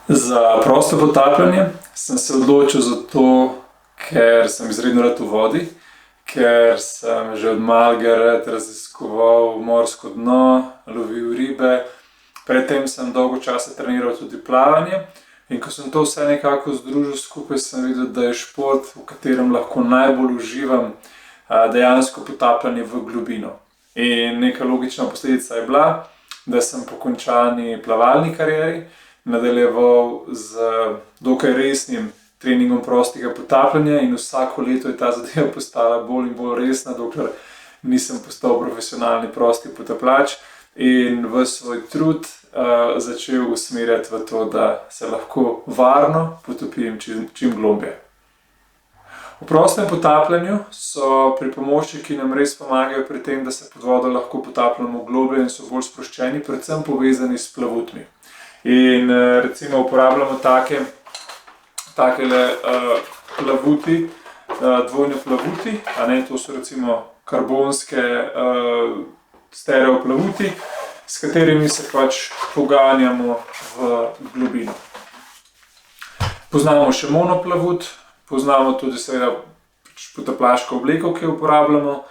Za prosto potapljanje sem se odločil zato, ker sem izredno rad v vodi, ker sem že od malega rad raziskoval morsko dno, lovil ribe. Pred tem sem dolgo časa treniral tudi plavanje in ko sem to vse nekako združil skupaj, sem videl, da je šport, v katerem lahko najbolj uživam, dejansko potapljanje v globino. In neka logična posledica je bila, da sem po končani plavalni karieri nadaljeval z dokaj resnim treningom prostega potapljanja in vsako leto je ta zadeva postala bolj in bolj resna, dokler nisem postal profesionalni prosti potapljač in ves svoj trud začel usmerjati v to, da se lahko varno potopim čim globlje. V prostem potapljanju so pripomočki, ki nam res pomagajo pri tem, da se pod vodo lahko potapljamo globlje in so bolj sproščeni, predvsem povezani s plavutmi. In recimo uporabljamo takele plavuti, dvojne plavuti, to so recimo karbonske stereo plavuti, s katerimi se pač poganjamo v globino. Poznamo še monoplavut, poznamo tudi seveda potapljaško obleko, ki jo uporabljamo,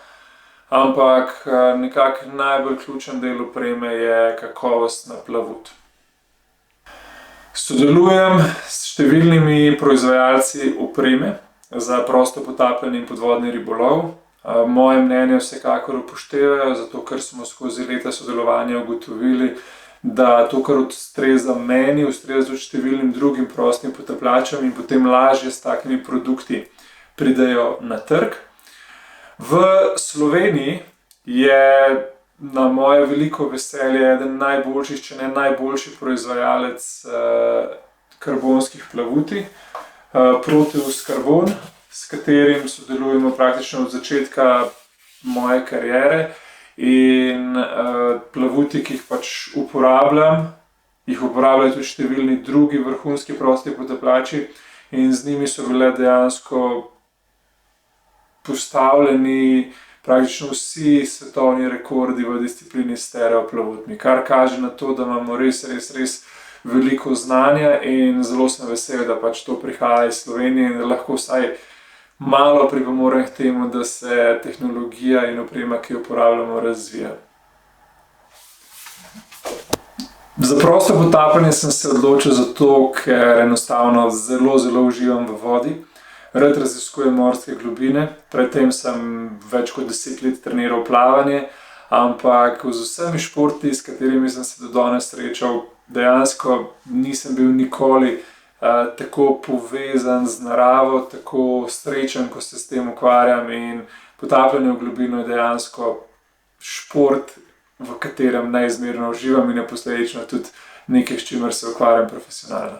ampak nekako najbolj ključen del opreme je kakovostna plavut. Sodelujem s številnimi proizvajalci opreme za prosto potapljanje in podvodni ribolov. Moje mnenje vsekakor upoštevajo, zato ker smo skozi leta sodelovanja ugotovili, da to, kar ustreza meni, ustreza tudi številnim drugim prostim potapljačem in potem lažje s takimi produkti pridejo na trg. V Sloveniji je na moje veliko veselje eden najboljših, če ne najboljši proizvajalec karbonskih plavuti, Proteus Carbon, s katerim sodelujemo praktično od začetka moje kariere in plavuti, ki jih pač uporabljam, jih uporabljajo tudi številni drugi vrhunski prosti potapljači in z njimi so bile dejansko postavljeni praktično vsi svetovni rekordi v disciplini s stereo plavutmi, kar kaže na to, da imamo res veliko znanja in zelo sem vesel, da pač to prihaja iz Slovenije in da lahko vsaj malo pripomorem k temu, da se tehnologija in oprema, ki jo uporabljamo, razvija. Za prosto potapljanje sem se odločil zato, ker enostavno zelo uživam v vodi. Rad raziskujem morske globine, pred tem sem več kot 10 let treniral plavanje, ampak z vsemi športi, s katerimi sem se do danes srečal, dejansko nisem bil nikoli tako povezan z naravo, tako srečen, ko se s tem ukvarjam in potapljanje v globino je dejansko šport, v katerem neizmerno uživam in je posledično tudi nekaj, s čimer se ukvarjam profesionalno.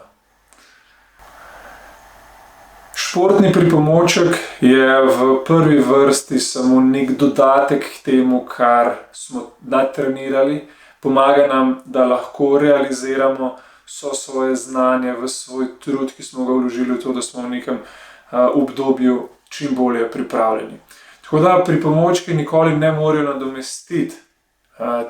Športni pripomoček je v prvi vrsti samo nek dodatek k temu, kar smo natrenirali. Pomaga nam, da lahko realiziramo vso svoje znanje, v svoj trud, ki smo ga vložili v to, da smo v nekem obdobju čim bolje pripravljeni. Tako da pripomočki nikoli ne morejo nadomestiti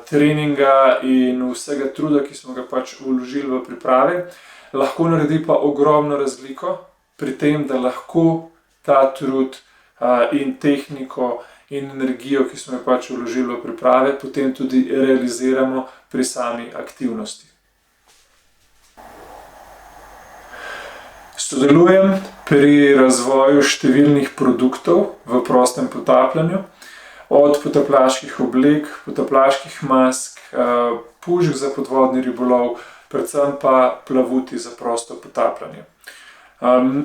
treninga in vsega truda, ki smo ga pač vložili v priprave. Lahko naredi pa ogromno razliko pri tem, da lahko ta trud in tehniko in energijo, ki smo jo pač vložili v priprave, potem tudi realiziramo pri sami aktivnosti. Sodelujem pri razvoju številnih produktov v prostem potapljanju, od potapljaških oblek, potapljaških mask, pušk za podvodni ribolov, predvsem pa plavuti za prosto potapljanje.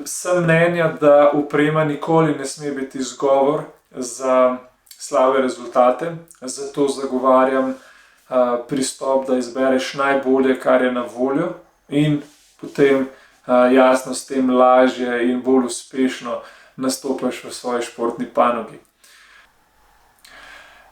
Sem mnenja, da oprema nikoli ne sme biti izgovor za slabe rezultate, zato zagovarjam pristop, da izbereš najbolje, kar je na voljo in potem jasno s tem lažje in bolj uspešno nastopaš v svoji športni panogi.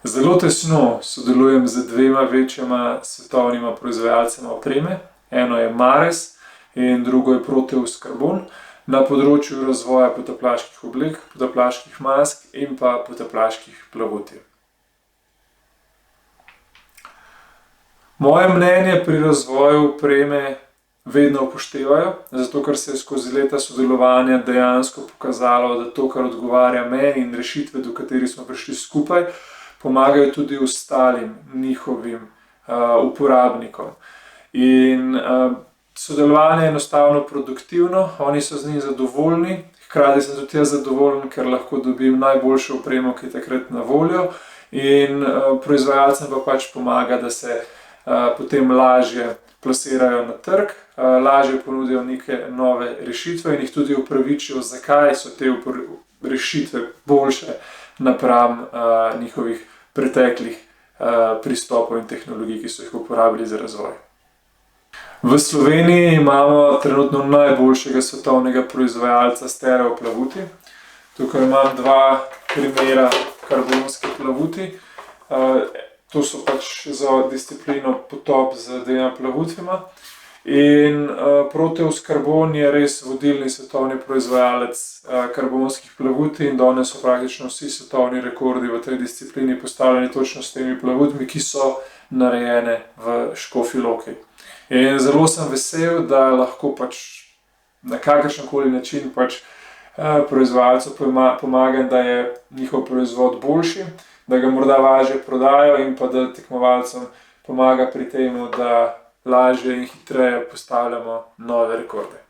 Zelo tesno sodelujem z dvema večjima svetovnima proizvajalcema opreme. Eno je Mares in drugo je Proteus Carbon na področju razvoja potapljaških oblek, potapljaških mask in pa potapljaških plavuti. Moje mnenje pri razvoju opreme vedno upoštevajo, zato ker se je skozi leta sodelovanja dejansko pokazalo, da to, kar odgovarja meni in rešitve, do katerih smo prišli skupaj, pomagajo tudi ostalim njihovim uporabnikom. In sodelovanje je enostavno produktivno, oni so z njim zadovoljni, hkrati sem tudi jaz zadovoljen, ker lahko dobim najboljšo opremo, ki je takrat na voljo, in proizvajalcem pa pač pomaga, da se potem lažje plasirajo na trg, lažje ponudijo neke nove rešitve in jih tudi upravičijo, zakaj so te rešitve boljše napram njihovih preteklih pristopov in tehnologij, ki so jih uporabili za razvoj. V Sloveniji imamo trenutno najboljšega svetovnega proizvajalca stereoplavuti. Tukaj imam dva primera karbonske plavuti. To so pač za disciplino potop z dvema plavutvima. In Proteus Carbon je res vodilni svetovni proizvajalec karbonskih plavuti in danes so praktično vsi svetovni rekordi v tej disciplini postavljeni točno s temi plavutmi, ki so narejene v Škofji Loki. In zelo sem vesel, da lahko pač na kakršenkoli način pač proizvajalcu pomagam, da je njihov proizvod boljši, da ga morda lažje prodajo in pa da tekmovalcem pomaga pri tem, da lažje in hitreje postavljamo nove rekorde.